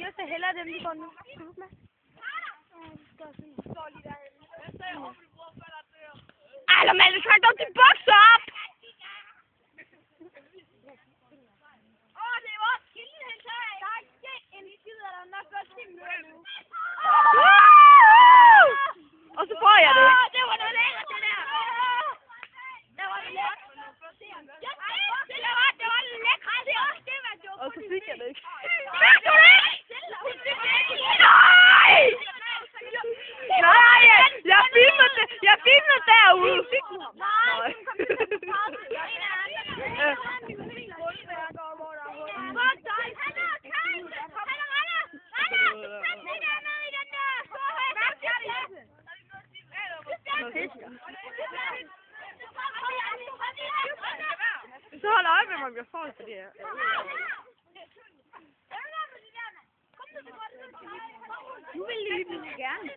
Jeg ser hellere dem, de går nu. Ej, Malte, træk dog de bukser op! Det var skilden, han tager. Der er ikke en skid, der er nok godt 10 minutter nu. Og så får jeg det. Det var noget lækkert, det der. Det var det lækkert. Det var det lækkert. Det var også det, man gjorde. Og så fik jeg det ikke. Fik du det ikke? Nej! Nej, jeg filmede derude. Nej. Så hold øje med mig, om jeg får det for det her. Nu vil jeg gerne.